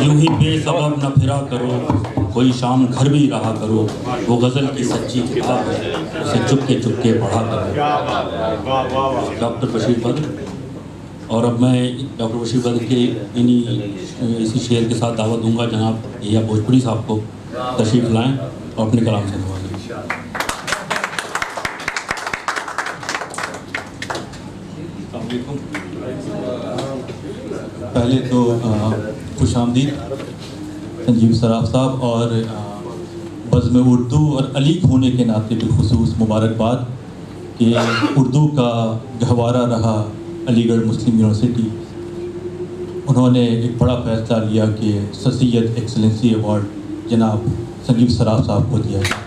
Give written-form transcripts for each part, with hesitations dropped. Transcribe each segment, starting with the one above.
यूं ही बे सबब न फिरा करो, कोई शाम घर भी रहा करो, वो गज़ल की सच्ची किताब है, उसे चुपके पढ़ा करो। डॉक्टर बशीर बद्र। और अब मैं डॉक्टर बशीर बद्र के इसी शेर के साथ दावत दूंगा जनाब या भोजपुरी साहब को तशरीफ़ लाएं और अपने कलाम से नवाजें। पहले तो खुश आमदीद संजीव सराफ साहब और बज़्म उर्दू और अलीग होने के नाते बिलखुसूस मुबारकबाद कि उर्दू का गहवारा रहा अलीगढ़ मुस्लिम यूनिवर्सिटी। उन्होंने एक बड़ा फैसला लिया कि सर सैयद एक्सीलेंसी अवार्ड जनाब संजीव सराफ साहब को दिया जाए।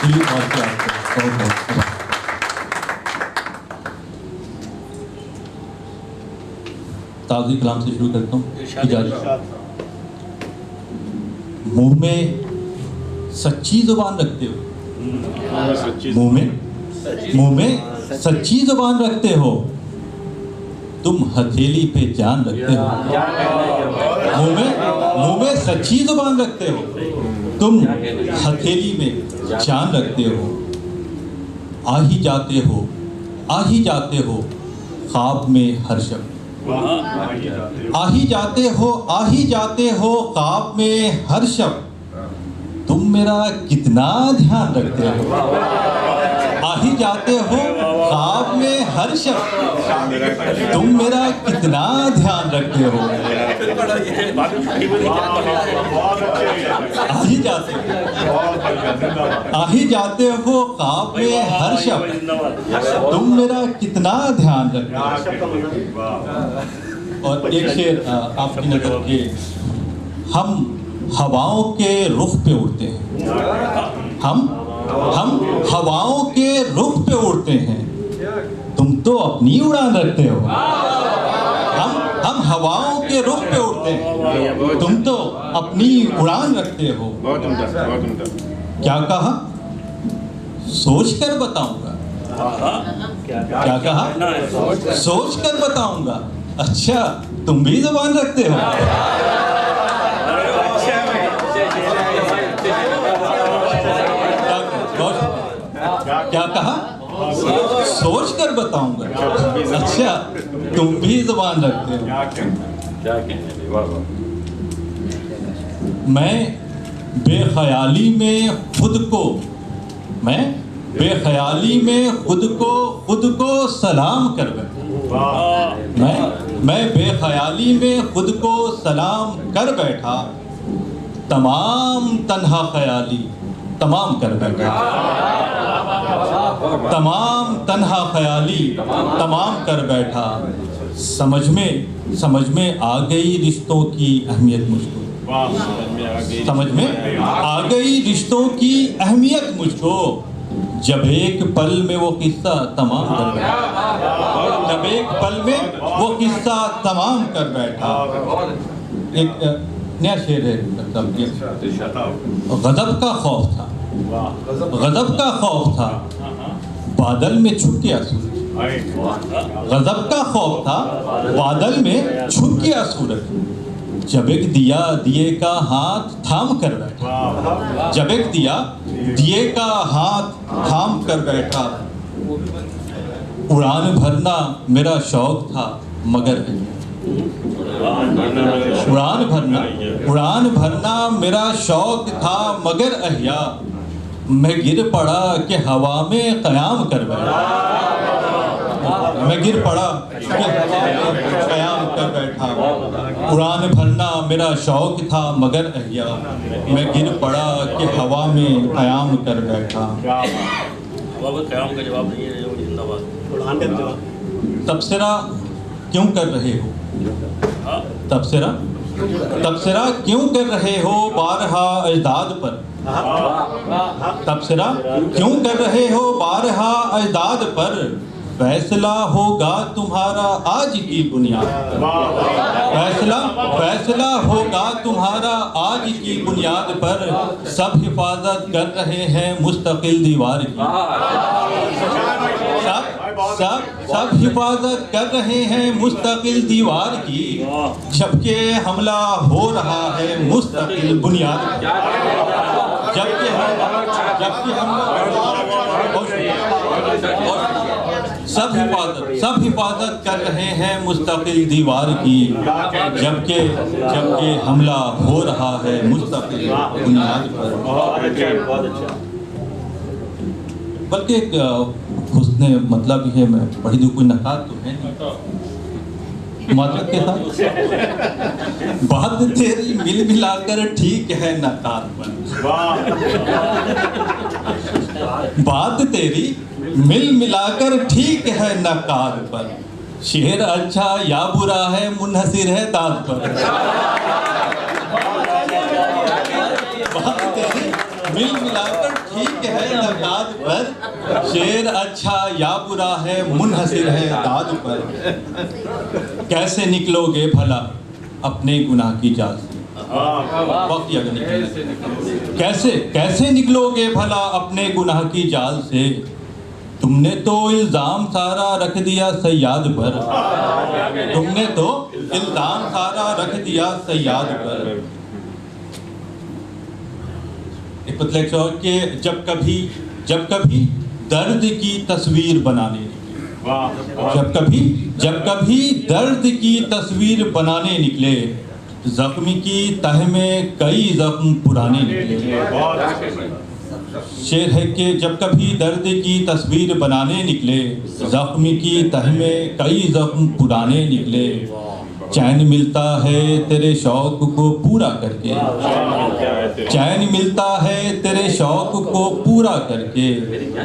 दिली बात से आपको बहुत बहुत ताज़ी कलाम से शुरू करता हूँ। इजाज़त। मुँह में सच्ची ज़ुबान रखते हो, मुँह में सच्ची ज़ुबान रखते हो, तुम हथेली पे जान रखते हो। मुँह में सच्ची ज़ुबान रखते हो, तुम हथेली में जान रखते हो। आ ही जाते हो ख्वाब में हर शब, आ ही जाते हो ख्वाब में हर शब, तुम मेरा कितना ध्यान रखते हो। आ ही जाते हो ख्वाब में हर शब, तुम मेरा कितना ध्यान रखते हो। आ ही जाते हो ख्वाब में हर शब, तुम मेरा कितना ध्यान रखते हो। और एक शेर आपकी नज़र के, हम हवाओं के रुख पे उड़ते हैं, हम हवाओं के रुख पे उड़ते हैं, तुम तो अपनी उड़ान रखते हो। हम हवाओं के रुख पे उड़ते हैं, तुम तो अपनी उड़ान रखते हो। क्या कहा सोच कर बताऊंगा, क्या कहा सोच कर बताऊंगा। अच्छा तुम भी ज़ुबान रखते हो। क्या कहा सोच कर बताऊंगा। अच्छा तुम भी ज़ुबान रखते हो। मैं बेख्याली में खुद को सलाम कर बैठा। मैं बेख्याली में खुद को सलाम कर बैठा, तमाम तन्हा ख्याली तमाम कर बैठा। तमाम तन्हा ख्याली तमाम कर बैठा। समझ में आ गई रिश्तों की अहमियत मुझको, समझ में आ गई रिश्तों की अहमियत मुझको, जब एक पल में वो किस्सा तमाम कर बैठा। जब एक पल में वो किस्सा तमाम कर बैठा। एक नया शेर है, गज़ब का खौफ था बादल में छुप गया सूरज। गज़ब का खौफ था बादल में छुप गया सूरज, जब एक दिए का हाथ थाम कर बैठा। जब एक दिए का हाथ थाम कर बैठा। उड़ान भरना मेरा शौक था मगर उड़ान भरना मेरा शौक था मगर अहिया, मैं गिर पड़ा कि हवा में क़याम कर बैठा। मैं गिर पड़ा कि क़याम कर बैठा। उड़ान भरना मेरा शौक था मगर अहिया, मैं गिर पड़ा कि हवा में क़याम कर बैठा। हवा में क़याम का जवाब नहीं है, जिंदाबाद। तबसरा क्यों कर रहे हो, तबसरा क्यों कर रहे हो बारहा अजदाद पर। तबसरा क्यों कर रहे हो बारहा अजदाद पर, फैसला होगा तुम्हारा आज की बुनियाद पर। फैसला होगा तुम्हारा आज की बुनियाद पर, सब हिफाजत कर रहे हैं मुस्तकिल दीवार की। سب حفاظت کر رہے ہیں مستقل دیوار کی، جبکہ حملہ ہو رہا ہے مستقل بنیاد پر، جبکہ سب حفاظت کر رہے ہیں مستقل دیوار کی، جبکہ حملہ ہو رہا ہے مستقل بنیاد پر۔ بلکہ ایک حسن مطلب یہ ہے، میں پڑھی دوں، کوئی نکات تو ہے نہیں، معذرت کے ساتھ، بات تیری مل ملا کر ٹھیک ہے نکات پر، بات تیری مل ملا کر ٹھیک ہے نکات پر، شعر اچھا یا برا ہے منحصر ہے داد پر، بات تیری مل ملا کر ٹھیک ہے نکات پر، شعر اچھا یا برا ہے منحصر ہے داد پر، کیسے نکلو گے بھلا اپنے گناہ کی جال سے، وقت اگر نکلے کیسے نکلو گے بھلا اپنے گناہ کی جال سے، تم نے تو الزام سارا رکھ دیا سیاد پر، تم نے تو الزام سارا رکھ دیا سیاد پر۔ ایک مطلب اور کہ جب کبھی درد کی تصویر بنانے نکلے، جب کبھی درد کی تصویر بنانے نکلے، زخم کی تہ میں کئی زخم پرانے نکلے، شعر ہے کہ جب کبھی درد کی تصویر بنانے نکلے، زخم کی تہ میں کئی زخم پرانے نکلے، چین ملتا ہے تیرے شوق کو پورا کر کے، چین ملتا ہے تیرے شوق کو پورا کر کے،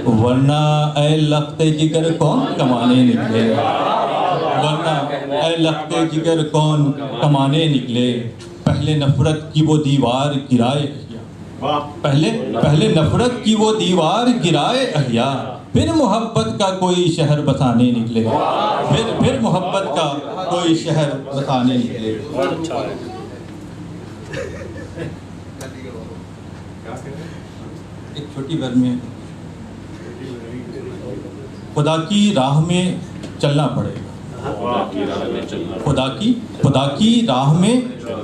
ورنہ اے لخت جگر کون کمانے نکلے، ورنہ اے لخت جگر کون کمانے نکلے، پہلے نفرت کی وہ دیوار گرائے، پہلے نفرت کی وہ دیوار گرائے احیا، پھر محبت کا کوئی شہر بسانے نکلے، پھر محبت کا کوئی شہر بسانے نکلے۔ ایک چھوٹی بر میں خدا کی راہ میں چلنا پڑے گا، خدا کی راہ میں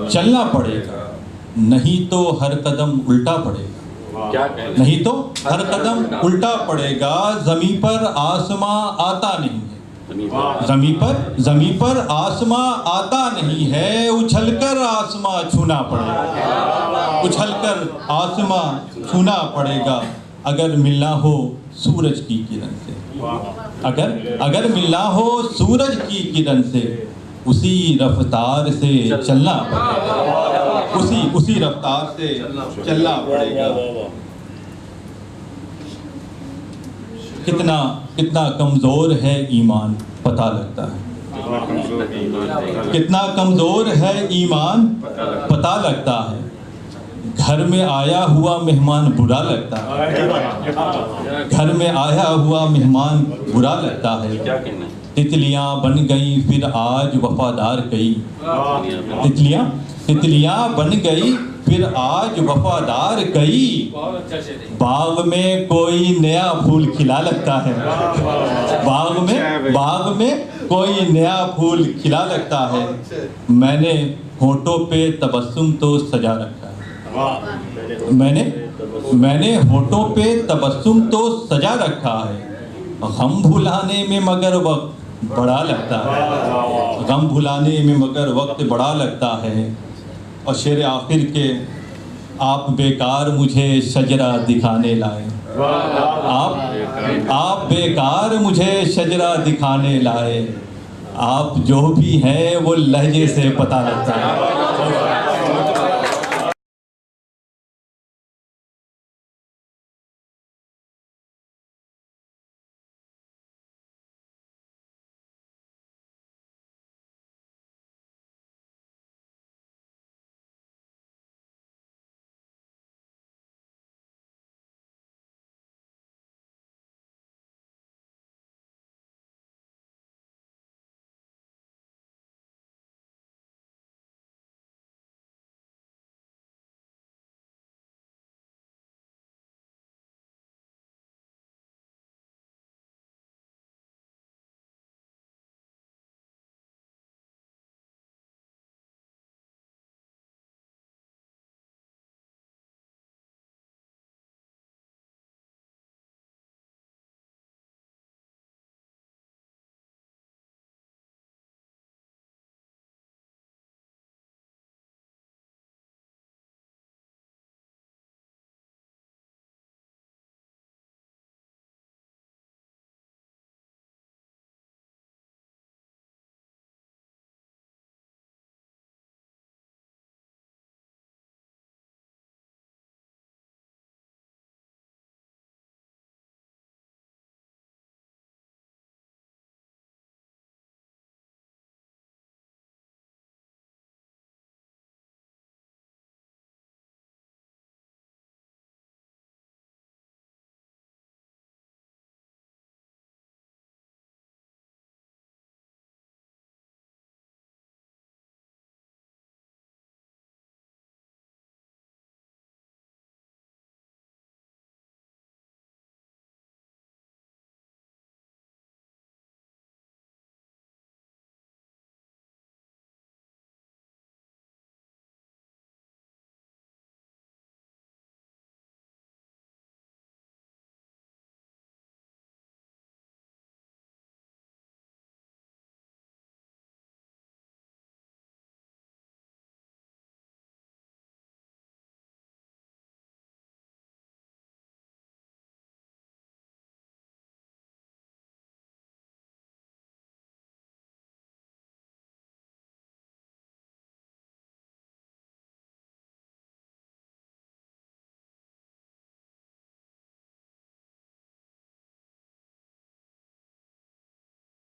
چلنا پڑے گا، نہیں تو ہر قدم الٹا پڑے گا، نہیں تو ہر قدم الٹا پڑے گا، زمین پر آسماں آتا نہیں ہے، زمین پر آسماں آتا نہیں ہے، اچھل کر آسماں چھونا پڑے گا، اچھل کر آسماں چھونا پڑے گا، اگر ملنا ہو سورج کی کرن سے، اگر ملنا ہو سورج کی کرن سے، اسی رفتار سے چلنا پڑے گا، اسی رفتار سے چلنا پڑے گا۔ کتنا کمزور ہے ایمان پتہ لگتا ہے، کتنا کمزور ہے ایمان پتہ لگتا ہے، گھر میں آیا ہوا مہمان برا لگتا ہے، گھر میں آیا ہوا مہمان برا لگتا ہے، تتلیاں بن گئی پھر آج وفادار کئی، تتلیاں بن گئی پھر آج وفادار کئی، باغ میں کوئی نیا پھول کھلا لگتا ہے، باغ میں کوئی نیا پھول کھلا لگتا ہے، میں نے ہونٹوں پہ تبسم تو سجا رکھا ہے، میں نے ہونٹوں پہ تبسم تو سجا رکھا ہے، غم بھلانے میں مگر وقت بڑا لگتا ہے، غم بھلانے میں مگر وقت بڑا لگتا ہے۔ اور شعر آخر کے آپ بیکار مجھے شجرہ دکھانے لائے، آپ بیکار مجھے شجرہ دکھانے لائے، آپ جو بھی ہیں وہ لہجے سے پتہ لگتا ہے،